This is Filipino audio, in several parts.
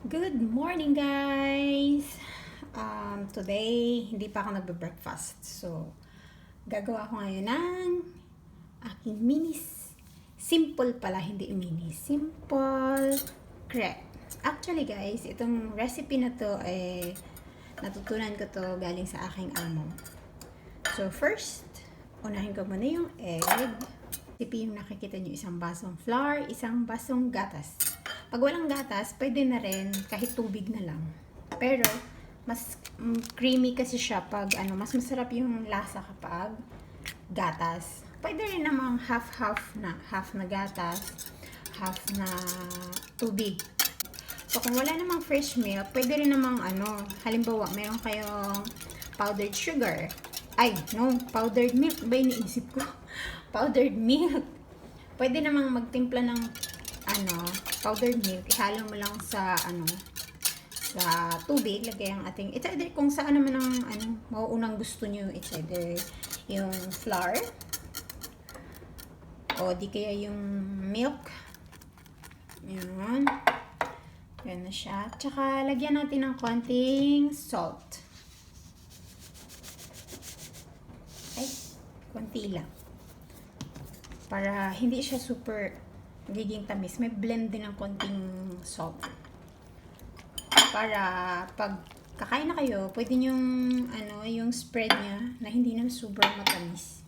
Good morning, guys! Today, hindi pa ako nagbe-breakfast. So, gagawa ko ngayon ng aking simple pala, hindi mini. Simple crepe. Actually, guys, itong recipe na to ay natutunan ko to galing sa aking amo. So, first, unahin ko muna yung egg. Recipe yung nakikita nyo, isang basong flour, isang basong gatas. Pag walang gatas, pwede na rin kahit tubig na lang. Pero, mas creamy kasi siya pag mas masarap yung lasa kapag gatas. Pwede rin namang half na gatas, half na tubig. So, kung wala namang fresh milk, pwede rin namang halimbawa, meron kayong powdered sugar. Powdered milk ba iniisip ko? Powdered milk. Pwede namang magtimpla ng powdered milk, ihalo mo lang sa sa tubig, lagay ang ating, it's either kung saan naman ang mauunang gusto niyo, it's either yung flour o di kaya yung milk. Yan na siya. Tsaka lagyan natin ng konting salt. Konti lang. Para hindi siya super magiging tamis. May blend din ng konting salt. Para pag kakain na kayo, pwede yung yung spread niya na hindi na super matamis.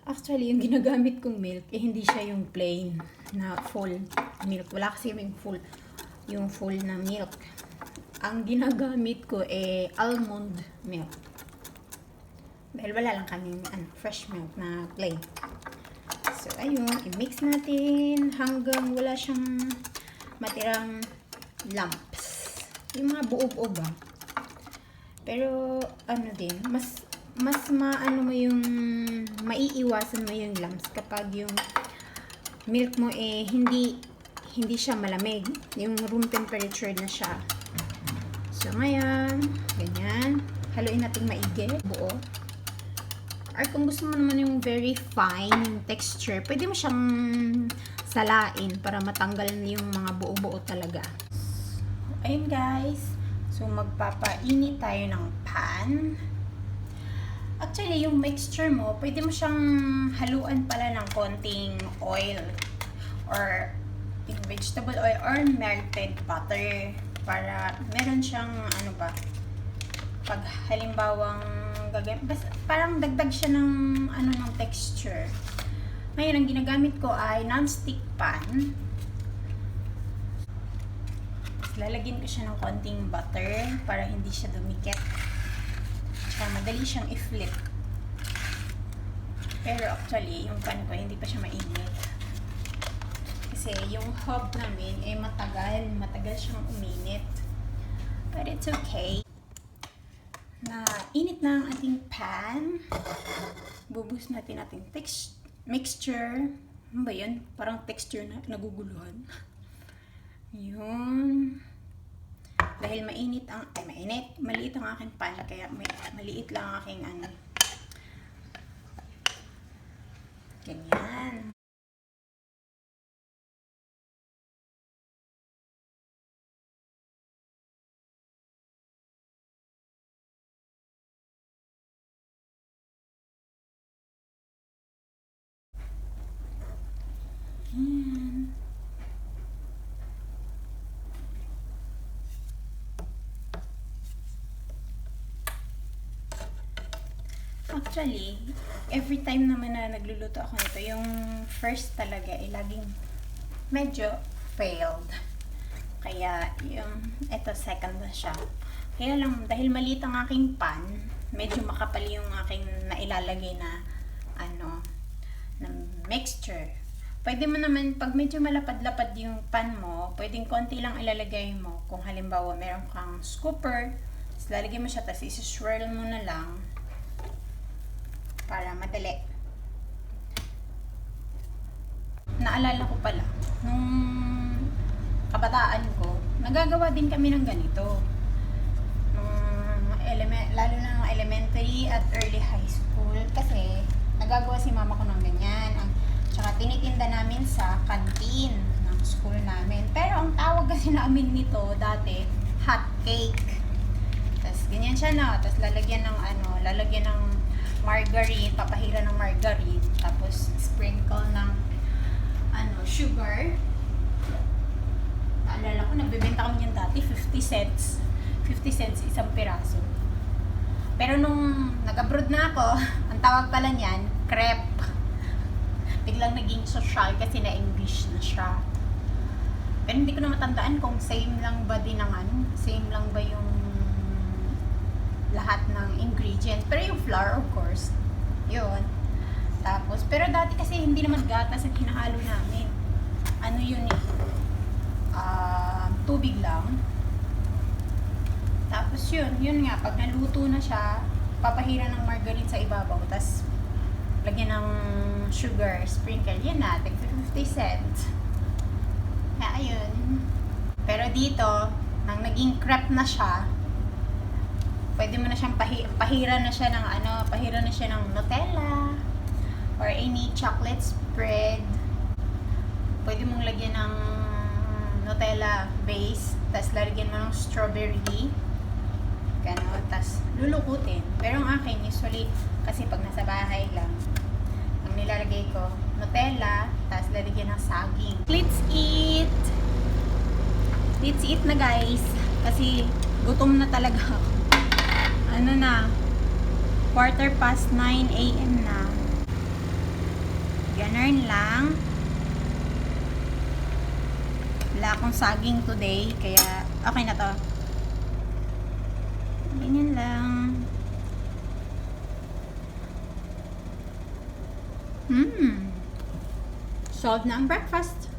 Actually, yung ginagamit kong milk, hindi siya yung plain na full milk. Wala kasi yung full na milk. Ang ginagamit ko almond milk. Dahil wala lang kaming fresh milk na plain. So, ayun, i-mix natin hanggang wala siyang matirang lumps. Yung mga buo-buo ba? Pero, mas mo yung, maiiwasan mo yung lumps kapag yung milk mo hindi siya malamig. Yung room temperature na siya. So, ngayon, ganyan. Haluin natin maigi, buo. Or kung gusto mo naman yung very fine yung texture, pwede mo siyang salain para matanggal yung mga buo-buo talaga. Ayun guys. So magpapainit tayo ng pan. Actually, yung mixture mo, pwede mo siyang haluan pala ng konting oil or yung vegetable oil or melted butter para meron siyang pag halimbawang parang dagdag siya ng ng texture. Ngayon, ang ginagamit ko ay non-stick pan. Lalagyan ko siya ng konting butter para hindi siya dumikit. Tsaka madali siyang i-flip. Pero actually, yung pan ko hindi pa siya mainit. Kasi yung hob namin matagal siyang uminit. But it's okay. Na init na ang ating pan. Bubuhos natin ating mixture. Ano ba yun? Parang texture na naguguluhan. Yun. Dahil maliit ang aking pan, kaya maliit lang ang aking ganyan. Actually, every time naman na nagluluto ako nito, yung first talaga laging medyo failed. Kaya ito second na siya. Kaya lang, dahil maliit ang aking pan, medyo makapal yung aking nailalagay na na mixture. Pwede mo naman, pag medyo malapad-lapad yung pan mo, pwedeng konti lang ilalagay mo. Kung halimbawa, meron kang scooper, tapos lalagay mo siya, tapos isi-swirl mo na lang para madali. Naalala ko pala, nung kabataan ko, nagagawa din kami ng ganito. Lalo na ng elementary at early high school, kasi nagagawa si mama ko ng ganyan. Tsaka tinitinda namin sa canteen ng school namin. Pero ang tawag kasi kasi namin nito dati, hot cake. Tapos ganyan siya na. Tapos lalagyan ng lalagyan ng margarine, papahira ng margarine. Tapos sprinkle ng sugar. Naalala ko, nagbebenta kami yan dati, 50 cents. 50 cents isang piraso. Pero nung nag-abroad na ako, ang tawag pala niyan, crepe. Biglang naging social kasi na-English na siya. Pero hindi ko na matandaan kung same lang ba din ang same lang ba yung lahat ng ingredients. Pero yung flour, of course, yun. Tapos, pero dati kasi hindi naman gatas ang hinahalo namin. Ano yun eh? Tubig lang. Tapos yun nga, pag naluto na siya, papahira ng margarine sa ibabaw. Tapos, lagyan ng sugar, sprinkle. Yan na, 50 cents. Kaya ayun. Pero dito, nang naging crepe na siya, pwede mo na siyang pahira na siya ng Nutella or any chocolate spread. Pwede mong lagyan ng Nutella base, tapos lalagyan mo ng strawberry. Gano'n, tapos lulukutin. Pero ang akin, usually, kasi pag nasa bahay lang, ang nilalagay ko, Nutella, tapos lalagyan ng saging. Let's eat! Let's eat na guys. Kasi gutom na talaga ako. Ano na, 9:15 AM na. Ganun lang. Wala akong saging today, kaya okay na to. Ganyan lang. Solved na ang breakfast.